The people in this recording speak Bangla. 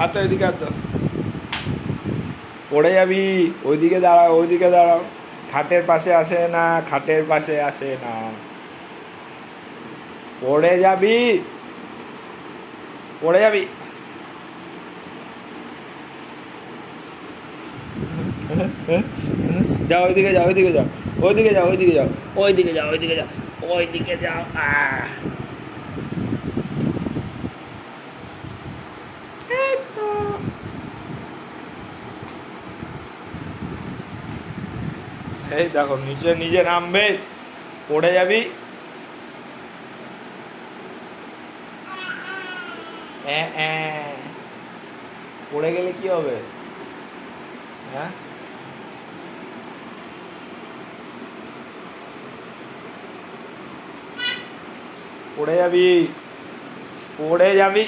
আর তো ওইদিকে আর তো পড়ে যাবি। ওইদিকে দাঁড়াও, ওইদিকে দাঁড়াও। খাটের পাশে আসে না, খাটের পাশে আসে না। পড়ে যাবি, পড়ে যাবি। যাও ওইদিকে যাও, ওইদিকে যাও, ওইদিকে যাও, ওইদিকে যাও, ওইদিকে যাও, ওইদিকে যাও, ওইদিকে যাও। এই তো। এই দেখো নিচে নিজে নামবে, পড়ে যাবি। পড়ে গেলে কি হবে? হ্যাঁ, পড়ে যাবি, পড়ে যাবি।